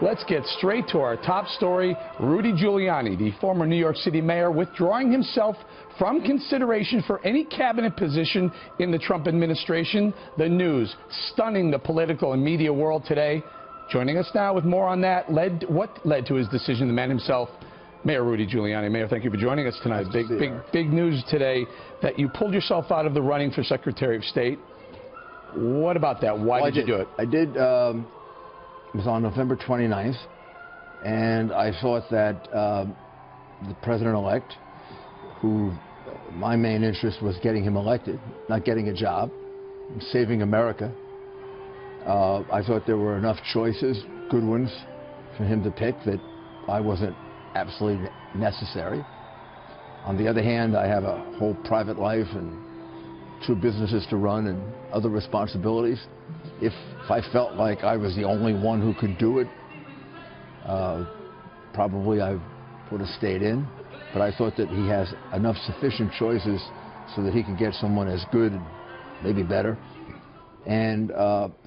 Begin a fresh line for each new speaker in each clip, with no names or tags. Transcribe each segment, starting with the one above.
Let's get straight to our top story. Rudy Giuliani, the former New York City mayor, withdrawing himself from consideration for any cabinet position in the Trump administration. The news stunning the political and media world today. Joining us now with more on that, what led to his decision, the man himself, Mayor Rudy Giuliani. Mayor, thank you for joining us tonight. Big news today that you pulled yourself out of the running for Secretary of State. What about that? Why did you do it?
I did. It was on November 29th, and I thought that the president-elect, who my main interest was getting him elected, not getting a job, saving America, I thought there were enough choices, good ones, for him to pick that I wasn't absolutely necessary. On the other hand, I have a whole private life and 2 businesses to run and other responsibilities. If I felt like I was the only one who could do it, probably I would have stayed in. But I thought that he has enough sufficient choices so that he can get someone as good, maybe better. And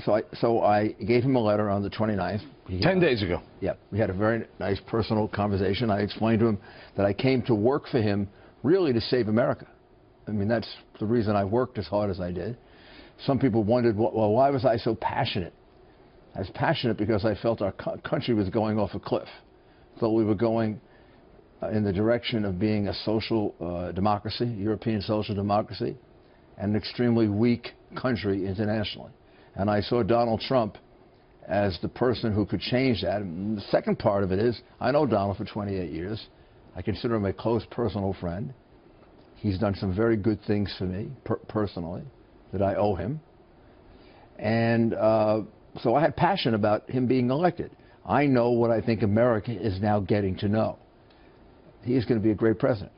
so I gave him a letter on the 29th.
10 days ago.
Yeah, we had a very nice personal conversation. I explained to him that I came to work for him really to save America. I mean, that's the reason I worked as hard as I did. Some people wondered, well, why was I so passionate? I was passionate because I felt our country was going off a cliff. I thought we were going in the direction of being a social democracy, European social democracy, and an extremely weak country internationally. And I saw Donald Trump as the person who could change that. And the second part of it is, I know Donald for 28 years. I consider him a close personal friend. He's done some very good things for me, personally, that I owe him. And so I had passion about him being elected. I know what I think America is now getting to know. He's going to be a great president.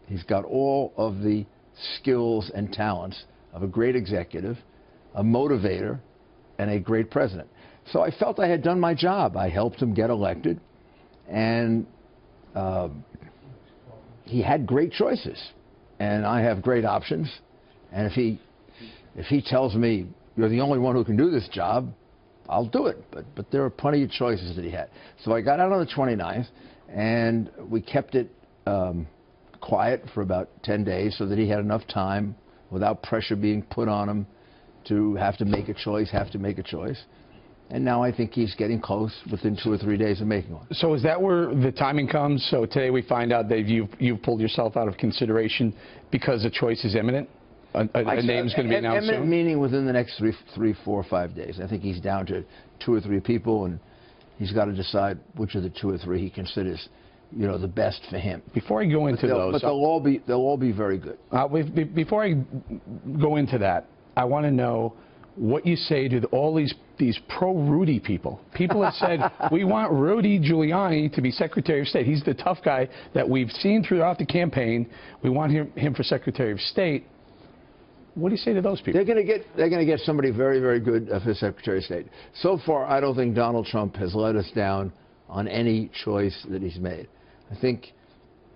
He's got all of the skills and talents of a great executive, a motivator, and a great president. So I felt I had done my job. I helped him get elected, and he had great choices. And I have great options. And if he tells me, you're the only one who can do this job, I'll do it. But there are plenty of choices that he had. So I got out on the 29th, and we kept it quiet for about 10 days so that he had enough time without pressure being put on him to have to make a choice, And now I think he's getting close within 2 or 3 days of making one.
So is that where the timing comes? So today we find out that you've pulled yourself out of consideration because a choice is imminent? A name's going to be announced soon?
Imminent meaning within the next 3, 4, 5 days. I think he's down to 2 or 3 people, and he's got to decide which of the 2 or 3 he considers, you know, the best for him.
Before I go into those,
but they'll all be very good.
Before I go into that, I want to know what you say to all these pro-Rudy people. People have said, we want Rudy Giuliani to be Secretary of State. He's the tough guy that we've seen throughout the campaign. We want him for Secretary of State. What do you say to those people?
They're going to get somebody very, very good for Secretary of State. So far, I don't think Donald Trump has let us down on any choice that he's made. I think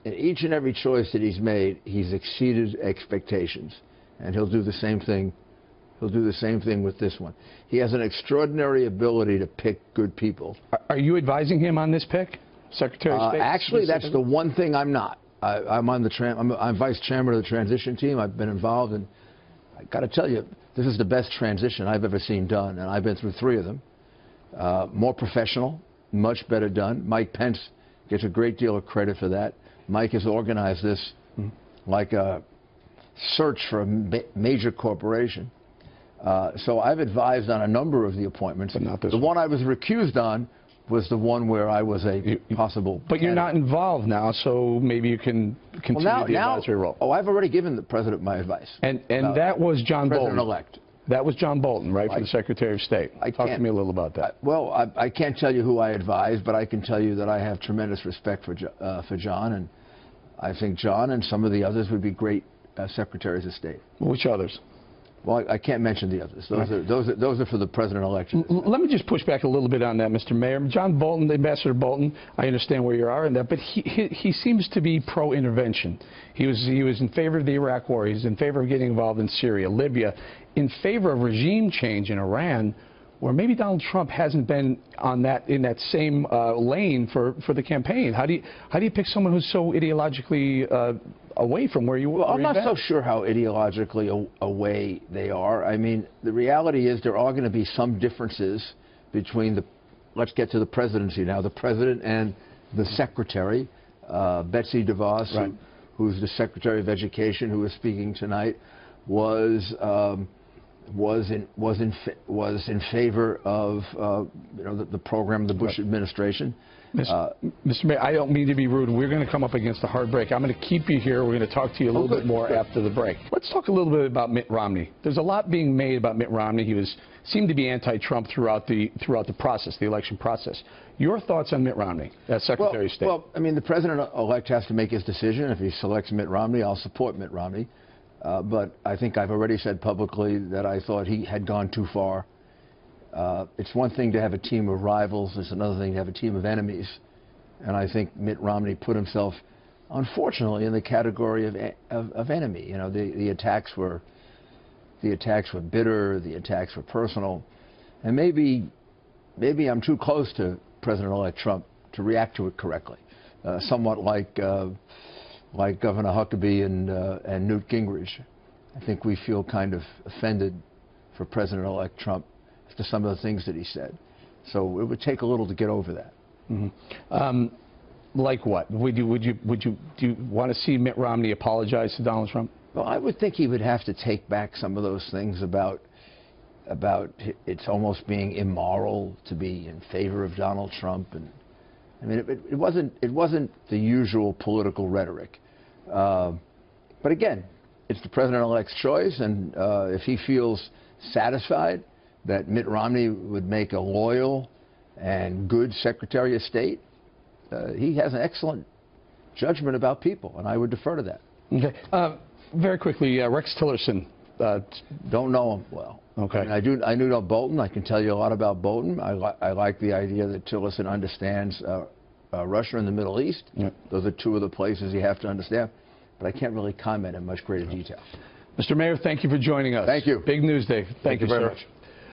in each and every choice that he's made, he's exceeded expectations, and he'll do the same thing. He'll do the same thing with this one. He has an extraordinary ability to pick good people.
Are you advising him on this pick, Secretary of State?
Actually, that's the one thing I'm not. I'm vice chairman of the transition team. I've been involved, and I got to tell you, this is the best transition I've ever seen done, and I've been through 3 of them. More professional, much better done. Mike Pence gets a great deal of credit for that. Mike has organized this like a search for a major corporation. So I've advised on a number of the appointments.
But not this
one. The one I was recused on was the one where I was a possible
But you're not involved now, so maybe you can continue the advisory role.
Oh, I've already given the president my advice.
And that was John Bolton.
President-elect.
That was John Bolton, right, for the Secretary of State. Talk to me a little about that.
Well, I can't tell you who I advised, but I can tell you that I have tremendous respect for John, and I think John and some of the others would be great Secretaries of State.
Which others?
Well, I can't mention the others. Those are for the president election.
Let me just push back a little bit on that, Mr. Mayor. John Bolton, Ambassador Bolton, I understand where you are in that, but he seems to be pro-intervention. He was in favor of the Iraq War. He's in favor of getting involved in Syria, Libya, in favor of regime change in Iran. where maybe Donald Trump hasn't been on in that same lane for the campaign. How do you pick someone who's so ideologically away from where you were?
Well, I'm not so sure how ideologically away they are. I mean, the reality is there are going to be some differences between let's get to the presidency now, the president and the secretary, Betsy DeVos,
right,
who's the Secretary of Education, who was speaking tonight, was in favor of the program of the Bush administration.
Mr. Mayor, I don't mean to be rude. We're going to come up against a hard break. I'm going to keep you here. We're going to talk to you a little bit more after the break. Let's talk a little bit about Mitt Romney. There's a lot being made about Mitt Romney. He seemed to be anti-Trump throughout the process, the election process. Your thoughts on Mitt Romney as Secretary of State?
Well, I mean, the president-elect has to make his decision. If he selects Mitt Romney, I'll support Mitt Romney. But I think I've already said publicly that I thought he had gone too far. It's one thing to have a team of rivals. It's another thing to have a team of enemies. And I think Mitt Romney put himself, unfortunately, in the category of enemy. You know, the attacks were bitter. The attacks were personal. And maybe I'm too close to President-elect Trump to react to it correctly. Somewhat like Governor Huckabee and Newt Gingrich. I think we feel kind of offended for President-elect Trump as to some of the things that he said. So it would take a little to get over that.
Mm-hmm. Like what? Do you want to see Mitt Romney apologize to Donald Trump?
Well, I would think he would have to take back some of those things about it's almost being immoral to be in favor of Donald Trump, and I mean it wasn't the usual political rhetoric. But again, it's the president-elect's choice, and if he feels satisfied that Mitt Romney would make a loyal and good Secretary of State, he has an excellent judgment about people, and I would defer to that.
Okay. Very quickly, Rex Tillerson.
Don't know him well.
Okay.
I mean, I knew Bolton. I can tell you a lot about Bolton. I like the idea that Tillerson understands Russia and the Middle East. Yep. Those are two of the places you have to understand. But I can't really comment in much greater detail.
Mr. Mayor, thank you for joining us.
Thank you.
Big news day. Thank you,
very
sir.
much.